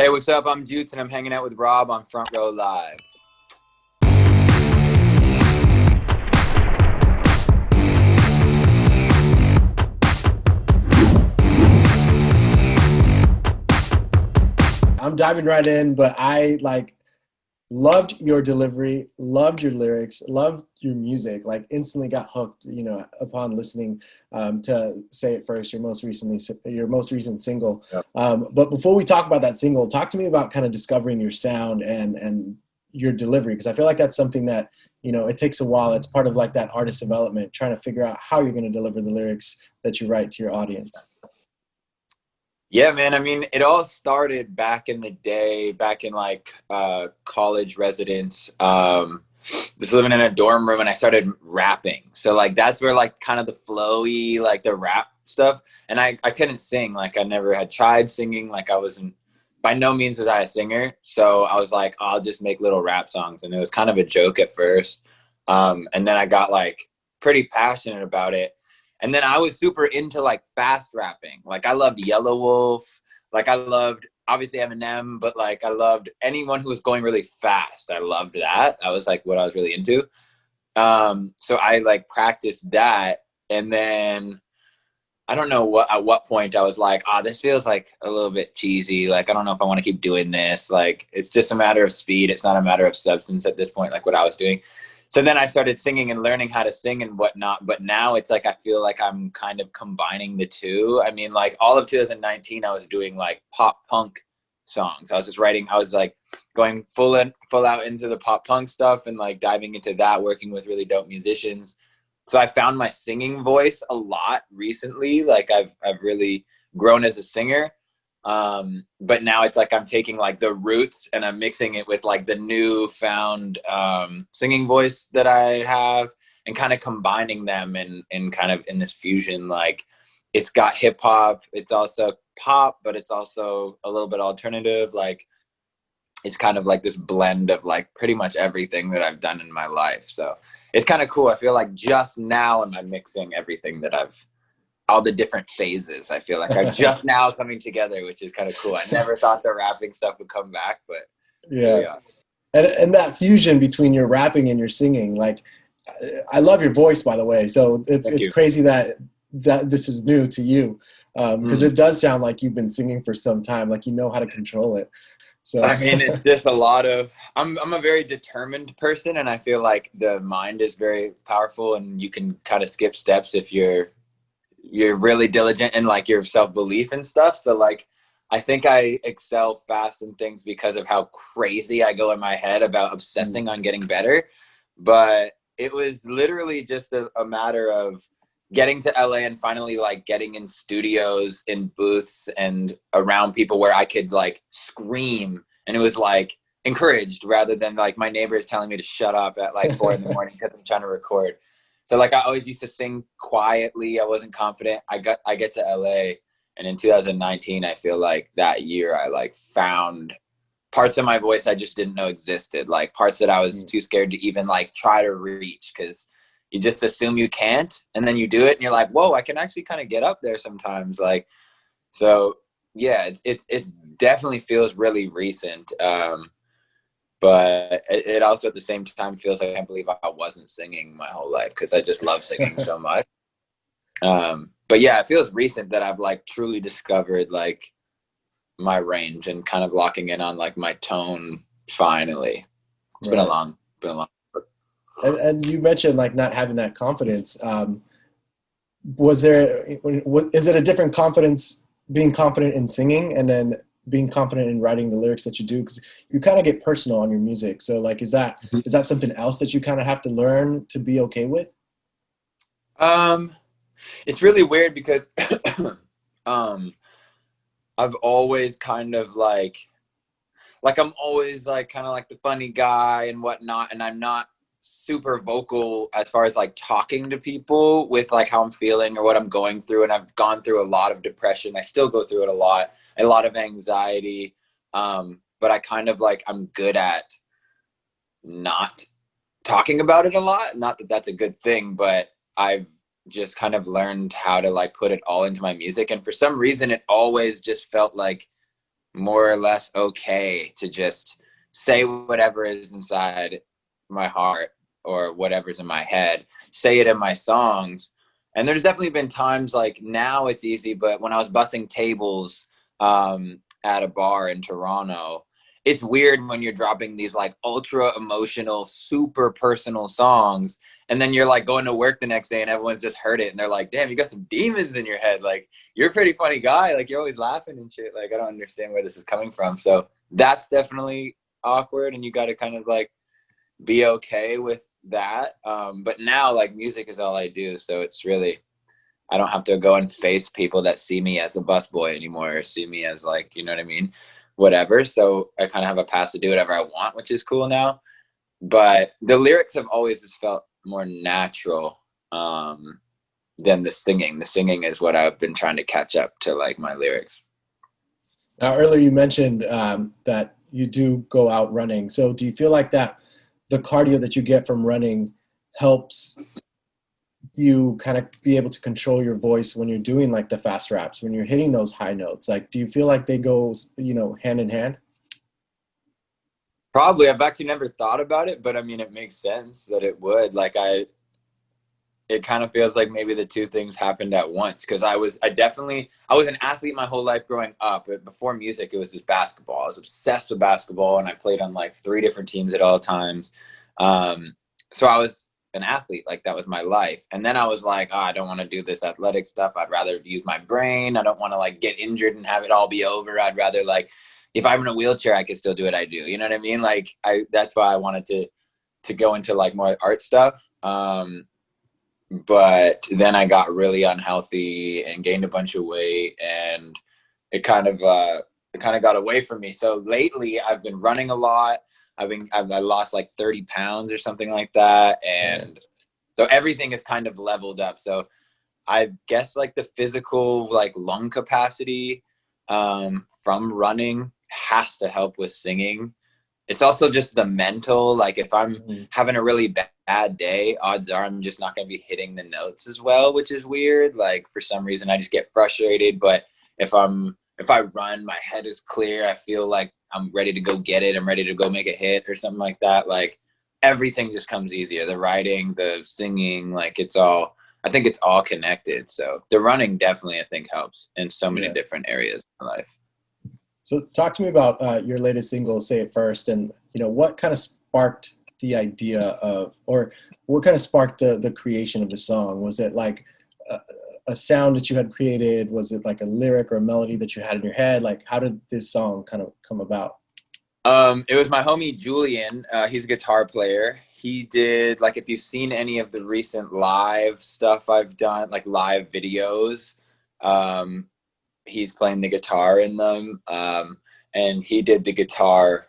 Hey, what's up? I'm Jutes, and I'm hanging out with Rob on Front Row Live. I'm diving right in, but I loved your delivery, loved your lyrics, loved your music, instantly got hooked, upon listening to Say It First, your most recent single. Yep. But before we talk about that single, talk to me about kind of discovering your sound and your delivery, because I feel like that's something that, it takes a while. It's part of that artist development, trying to figure out how you're going to deliver the lyrics that you write to your audience. Yeah, man. I mean, it all started back in the day, back in college residence. Just living in a dorm room, and I started rapping. So that's where kind of the flowy, the rap stuff. And I couldn't sing. I never had tried singing. I wasn't, by no means was I a singer. So I was like, I'll just make little rap songs. And it was kind of a joke at first. And then I got pretty passionate about it. And then I was super into fast rapping. I loved Yellow Wolf. I loved obviously Eminem, but I loved anyone who was going really fast. I loved that. That was what I was really into. So I practiced that. And then I don't know at what point I was this feels a little bit cheesy. I don't know if I want to keep doing this. It's just a matter of speed. It's not a matter of substance at this point, what I was doing. So then I started singing and learning how to sing and whatnot. But now it's I feel I'm kind of combining the two. I mean, all of 2019, I was doing pop punk songs. I was just writing, I was going full out into the pop punk stuff and diving into that, working with really dope musicians. So I found my singing voice a lot recently. I've really grown as a singer. But now it's I'm taking the roots and I'm mixing it with the new found singing voice that I have and kind of combining them and kind of in this fusion. It's got hip hop, it's also pop, but it's also a little bit alternative. It's kind of this blend of pretty much everything that I've done in my life. So it's kind of cool. I feel just now am I mixing everything that all the different phases. I feel are just now coming together, which is kind of cool. I never thought the rapping stuff would come back, but yeah. And that fusion between your rapping and your singing, I love your voice, by the way. So it's crazy that this is new to you, because it does sound like you've been singing for some time, you know how to control it. So I mean, it's just a lot of, I'm a very determined person, and I feel the mind is very powerful, and you can kind of skip steps if you're really diligent in your self-belief and stuff. So I think I excel fast in things because of how crazy I go in my head about obsessing on getting better. But it was literally just a matter of getting to LA and finally getting in studios, in booths, and around people where I could scream, and it was encouraged rather than my neighbors telling me to shut up at 4 a.m. because I'm trying to record. So I always used to sing quietly. I wasn't confident. I get to LA, and in 2019, I feel that year I found parts of my voice I just didn't know existed, parts that I was too scared to even try to reach, because you just assume you can't, and then you do it and you're whoa, I can actually kind of get up there sometimes. So yeah, it's definitely feels really recent. But it also at the same time feels I can't believe I wasn't singing my whole life, because I just love singing so much. But yeah, it feels recent that I've truly discovered my range and kind of locking in on my tone finally. It's been a long. And you mentioned not having that confidence. Is it a different confidence, being confident in singing and then being confident in writing the lyrics that you do? Because you kind of get personal on your music. So is that something else that you kind of have to learn to be okay with? It's really weird because I've always kind of I'm always kind of the funny guy and whatnot, and I'm not super vocal as far as talking to people with how I'm feeling or what I'm going through. And I've gone through a lot of depression. I still go through it a lot of anxiety. But I kind of I'm good at not talking about it a lot. Not that that's a good thing, but I've just kind of learned how to put it all into my music. And for some reason, it always just felt more or less okay to just say whatever is inside my heart or whatever's in my head, say it in my songs. And there's definitely been times like now it's easy, but when I was bussing tables at a bar in Toronto, it's weird when you're dropping these like ultra emotional, super personal songs, and then you're like going to work the next day and everyone's just heard it and they're like, damn, you got some demons in your head. Like, you're a pretty funny guy. Like, you're always laughing and shit. Like, I don't understand where this is coming from. So that's definitely awkward, and you got to kind of like be okay with that. But now like music is all I do. So it's really, I don't have to go and face people that see me as a busboy anymore or see me as like, you know what I mean? Whatever. So I kind of have a pass to do whatever I want, which is cool now. But the lyrics have always just felt more natural than the singing. The singing is what I've been trying to catch up to, like my lyrics. Now, earlier you mentioned that you do go out running. So do you feel like that the cardio that you get from running helps you kind of be able to control your voice when you're doing like the fast raps, when you're hitting those high notes? Like, do you feel like they go, you know, hand in hand? Probably. I've actually never thought about it, but I mean, it makes sense that it would. Like, it kind of feels like maybe the two things happened at once, because I was an athlete my whole life growing up. But before music, it was just basketball. I was obsessed with basketball, and I played on like 3 different teams at all times. So I was an athlete, like that was my life. And then I was like, oh, I don't want to do this athletic stuff. I'd rather use my brain. I don't want to like get injured and have it all be over. I'd rather, like, if I'm in a wheelchair, I can still do what I do. You know what I mean? Like, that's why I wanted to go into like more art stuff. But then I got really unhealthy and gained a bunch of weight, and it kind of got away from me. So lately I've been running a lot. I lost like 30 pounds or something like that. And so everything is kind of leveled up. So I guess like the physical, like lung capacity from running has to help with singing. It's also just the mental, like if I'm having a really bad day, odds are I'm just not going to be hitting the notes as well, which is weird. Like for some reason I just get frustrated. But if I run, my head is clear. I feel like I'm ready to go get it. I'm ready to go make a hit or something like that. Like everything just comes easier. The writing, the singing, like I think it's all connected. So the running definitely, I think, helps in so many different areas of my life. So talk to me about your latest single, Say It First, and you know what kind of sparked the idea of, or what kind of sparked the creation of the song? Was it like a sound that you had created? Was it like a lyric or a melody that you had in your head? Like, how did this song kind of come about? It was my homie Julian. He's a guitar player. He did, like, if you've seen any of the recent live stuff I've done, like live videos, he's playing the guitar in them. And he did the guitar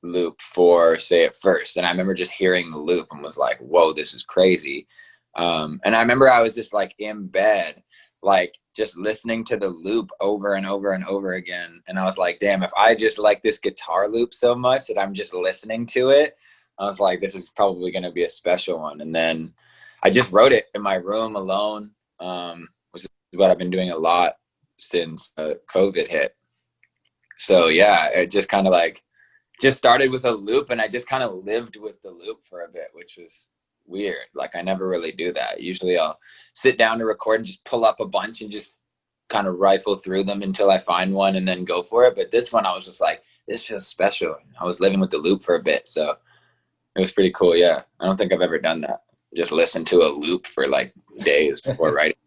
loop for Say It First. And I remember just hearing the loop and was like, whoa, this is crazy. And I remember I was just like in bed, like just listening to the loop over and over and over again. And I was like, damn, if I just like this guitar loop so much that I'm just listening to it, I was like, this is probably going to be a special one. And then I just wrote it in my room alone, which is what I've been doing a lot since COVID hit. So yeah, it just kind of like just started with a loop, and I just kind of lived with the loop for a bit, which was weird. Like I never really do that. Usually I'll sit down to record and just pull up a bunch and just kind of rifle through them until I find one and then go for it. But this one I was just like, this feels special. I was living with the loop for a bit, so it was pretty cool. Yeah, I don't think I've ever done that, just listen to a loop for like days before writing.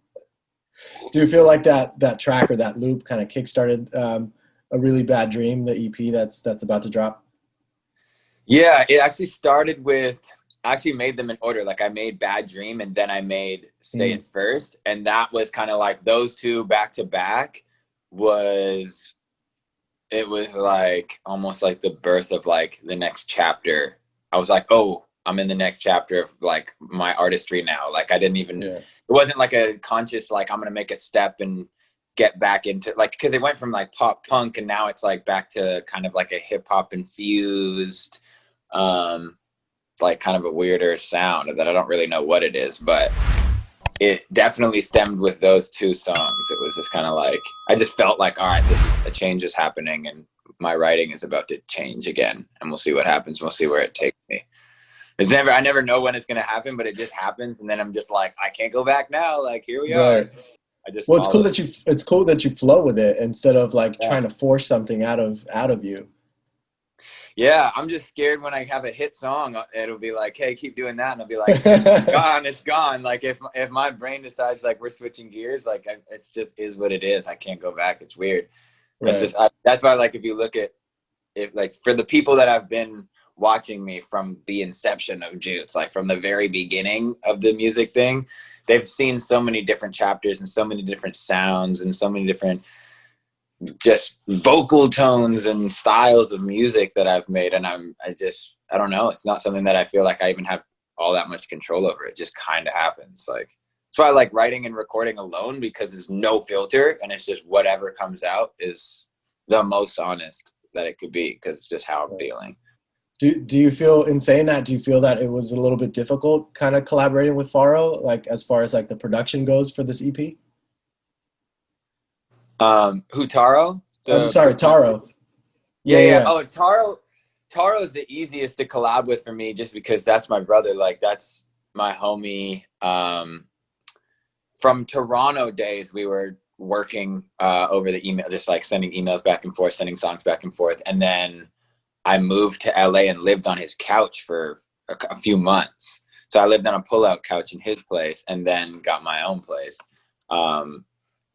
Do you feel like that track or that loop kind of kickstarted A Really Bad Dream, the EP that's about to drop? Yeah, it actually started with, I actually made them in order. Like I made Bad Dream and then I made Say It First. And that was kind of like those two back to back it was like almost like the birth of like the next chapter. I was like, oh, I'm in the next chapter of like my artistry now. Like I didn't even, it wasn't like a conscious, like I'm going to make a step and get back into, like, cause it went from like pop punk and now it's like back to kind of like a hip hop infused, like kind of a weirder sound that I don't really know what it is, but it definitely stemmed with those two songs. It was just kind of like, I just felt like, all right, this is a change is happening and my writing is about to change again, and we'll see what happens. We'll see where it takes me. I never know when it's going to happen, but it just happens. And then I'm just like, I can't go back now. Like, here we are. I just Well, follow. it's cool that you flow with it instead of like trying to force something out of you. Yeah, I'm just scared when I have a hit song, it'll be like, hey, keep doing that. And I'll be like, it's gone, it's gone. Like if my brain decides like we're switching gears, like it's just is what it is. I can't go back. It's weird. Right. That's why, like, if you look at it, like for the people that have been watching me from the inception of Jutes, like from the very beginning of the music thing, they've seen so many different chapters and so many different sounds and so many different just vocal tones and styles of music that I've made. And I don't know. It's not something that I feel like I even have all that much control over. It just kind of happens. Like, that's why I like writing and recording alone, because there's no filter and it's just whatever comes out is the most honest that it could be, because it's just how I'm feeling. Do you feel, in saying that, do you feel that it was a little bit difficult kind of collaborating with Faro, like as far as like the production goes for this EP? Who, Taro? I'm sorry, Taro. Yeah. Oh, Taro is the easiest to collab with for me, just because that's my brother. Like, that's my homie. From Toronto days, we were working over the email, just like sending emails back and forth, sending songs back and forth. And then I moved to LA and lived on his couch for a few months. So I lived on a pull-out couch in his place and then got my own place.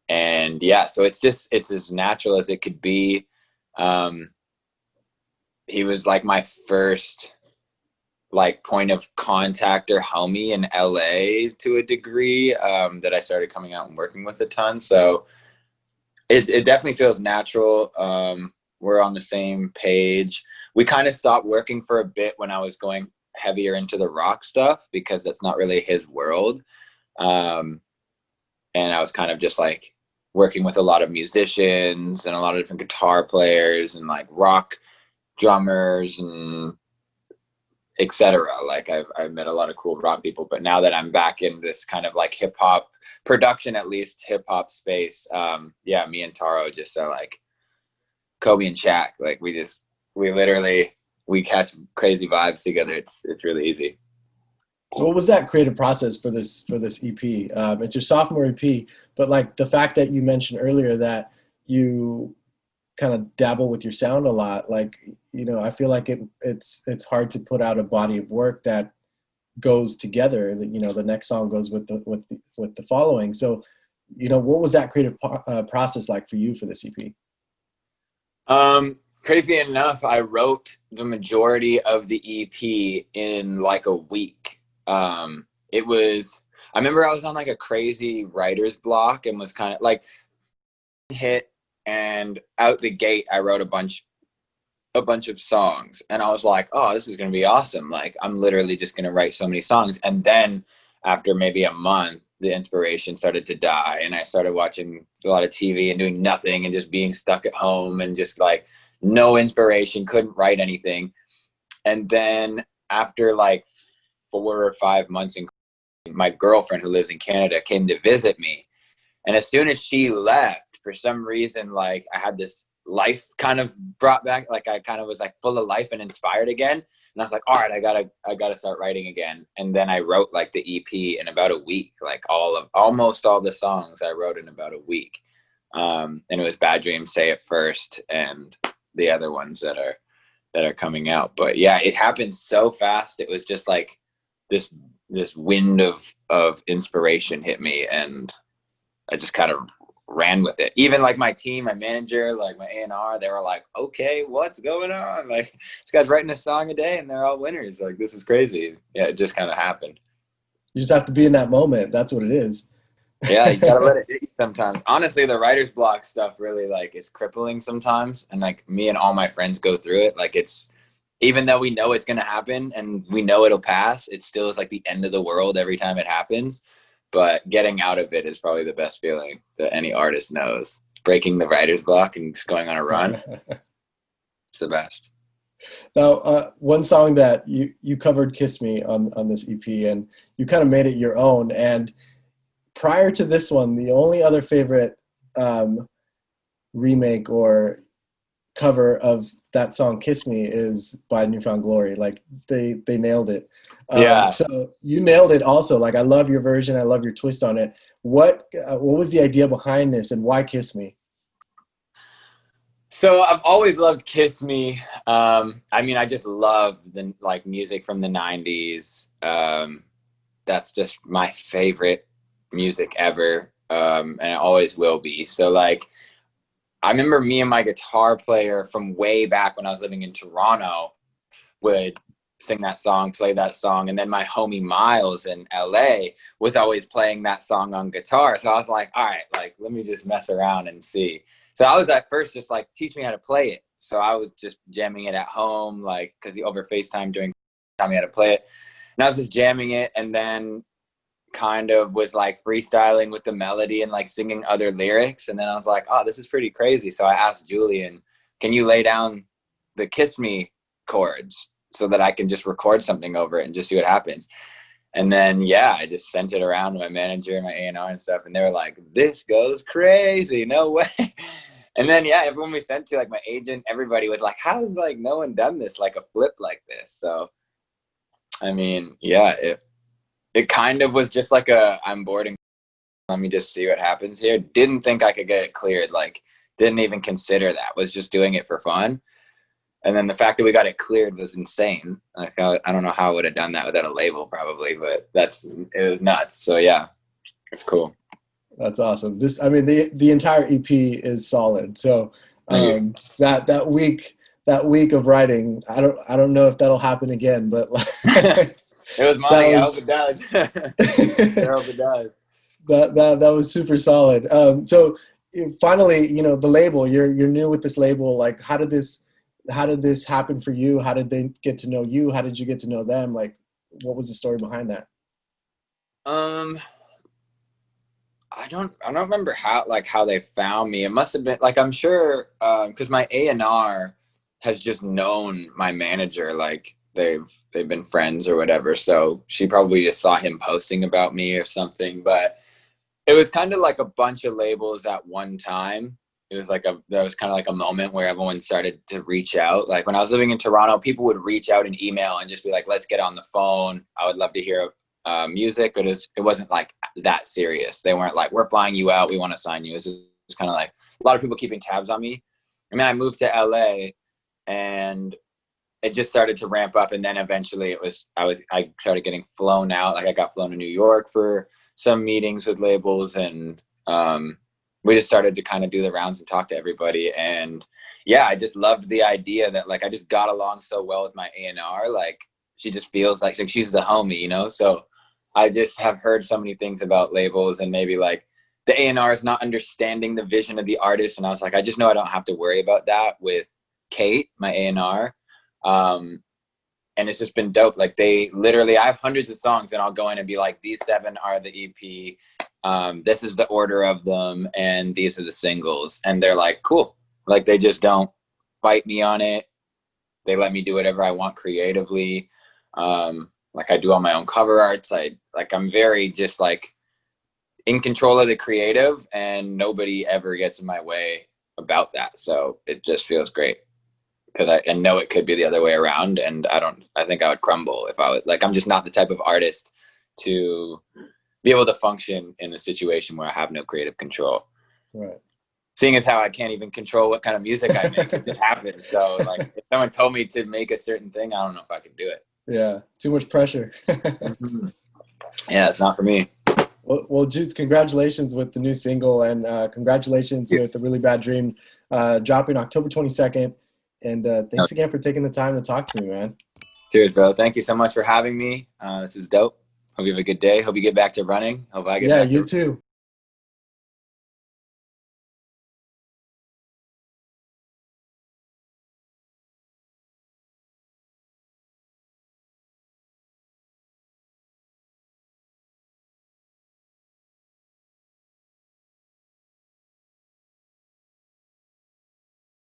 And yeah, so it's as natural as it could be. He was like my first like point of contact or homie in LA to a degree, that I started coming out and working with a ton. So it definitely feels natural. We're on the same page. We kind of stopped working for a bit when I was going heavier into the rock stuff, because that's not really his world. And I was kind of just like working with a lot of musicians and a lot of different guitar players and like rock drummers and etc. Like I've met a lot of cool rock people, but now that I'm back in this kind of like hip hop production, at least hip hop space, yeah, me and Taro just are like Kobe and Shaq. Like we catch crazy vibes together. It's really easy. What was that creative process for this EP? It's your sophomore EP, but like the fact that you mentioned earlier that you kind of dabble with your sound a lot, like, you know, I feel like it's hard to put out a body of work that goes together. You know, the next song goes with the following. So, you know, what was that creative process like for you for this EP? Crazy enough, I wrote the majority of the EP in like a week. It was, I remember I was on like a crazy writer's block and was kind of like hit, and out the gate I wrote a bunch of songs, and I was like, oh, this is going to be awesome. Like, I'm literally just going to write so many songs. And then after maybe a month, the inspiration started to die, and I started watching a lot of TV and doing nothing and just being stuck at home and just like no inspiration, couldn't write anything. And then after like 4 or 5 months, my girlfriend who lives in Canada came to visit me. And as soon as she left, for some reason, like I had this life kind of brought back, like I kind of was like full of life and inspired again. And I was like, all right, I gotta start writing again. And then I wrote like the EP in about a week, like almost all the songs I wrote in about a week. And it was Bad Dreams, Say It First, and the other ones that are coming out. But yeah, it happened so fast. It was just like this wind of inspiration hit me, and I just kind of ran with it. Even like my team, my manager, like my A&R, they were like, okay, what's going on? Like, this guy's writing a song a day and they're all winners. Like, this is crazy. Yeah, it just kind of happened. You just have to be in that moment. That's what it is. Yeah, you gotta let it hit you sometimes. Honestly, the writer's block stuff really like is crippling sometimes. And like me and all my friends go through it. Like, it's, even though we know it's gonna happen and we know it'll pass, it still is like the end of the world every time it happens. But getting out of it is probably the best feeling that any artist knows. Breaking the writer's block and just going on a run. It's the best. Now, one song that you covered, Kiss Me, on this EP, and you kind of made it your own. And prior to this one, the only other favorite remake or cover of that song "Kiss Me" is by Newfound Glory. Like they nailed it. Yeah. So you nailed it also. Like I love your version. I love your twist on it. What was the idea behind this, and why "Kiss Me"? So I've always loved Kiss Me. I mean, I just love the like music from the 90s. That's just my favorite music ever. And it always will be. So like, I remember me and my guitar player from way back when I was living in Toronto would sing that song, play that song. And then my homie Miles in LA was always playing that song on guitar. So I was like, all right, like, let me just mess around and see. So I was at first just like, teach me how to play it. So I was just jamming it at home, like, because he over FaceTime during taught me how to play it. And I was just jamming it, and then kind of was like freestyling with the melody and like singing other lyrics. And then I was like, oh, this is pretty crazy. So I asked Julian, can you lay down the Kiss Me chords so that I can just record something over it and just see what happens? And then, yeah, I just sent it around to my manager and my A&R and stuff. And they were like, this goes crazy. No way. And then, yeah, everyone we sent to, like my agent, everybody was like, how has like no one done this, like a flip like this? So, I mean, yeah, it kind of was just like I'm bored and let me just see what happens here. Didn't think I could get it cleared. Like, didn't even consider that. Was just doing it for fun. And then the fact that we got it cleared was insane. Like, I don't know how I would have done that without a label probably, but it was nuts. So yeah, it's cool. That's awesome. I mean, the entire EP is solid. So that week of writing, I don't know if that'll happen again, but it was money. I hope it does. I hope it does. That was super solid. So finally, the label, you're new with this label. Like, how did this happen for you? How did they get to know you? How did you get to know them? Like, what was the story behind that? I don't remember how they found me. It must have been like, I'm sure, because my A&R has just known my manager, like they've been friends or whatever. So she probably just saw him posting about me or something. But it was kind of like a bunch of labels at one time. It was like that was kind of like a moment where everyone started to reach out. Like when I was living in Toronto, people would reach out and email and just be like, let's get on the phone. I would love to hear music. But it wasn't like that serious. They weren't like, we're flying you out, we want to sign you. It was kind of like a lot of people keeping tabs on me. And then I moved to LA and it just started to ramp up. And then eventually I started getting flown out. Like I got flown to New York for some meetings with labels, and we just started to kind of do the rounds and talk to everybody. And yeah, I just loved the idea that like I just got along so well with my A&R. Like she just feels like she's the homie, So I just have heard so many things about labels, and maybe like the A&R is not understanding the vision of the artist. And I was like, I just know I don't have to worry about that with Kate, my A&R. And it's just been dope. Like I have hundreds of songs, and I'll go in and be like, these 7 are the EP. This is the order of them, and these are the singles. And they're like, cool. Like they just don't fight me on it. They let me do whatever I want creatively. Like I do all my own cover arts. I'm very just like in control of the creative, and nobody ever gets in my way about that. So it just feels great. Because I know it could be the other way around, and I think I would crumble if I was like, I'm just not the type of artist to be able to function in a situation where I have no creative control. Right. Seeing as how I can't even control what kind of music I make, it just happens. So like, if someone told me to make a certain thing, I don't know if I could do it. Yeah, too much pressure. Yeah, it's not for me. Well, Jutes, congratulations with the new single, and congratulations with A Really Bad Dream dropping October 22nd. And thanks again for taking the time to talk to me, man. Cheers, bro. Thank you so much for having me. This is dope. Hope you have a good day. Hope you get back to running. Hope I get back to you too.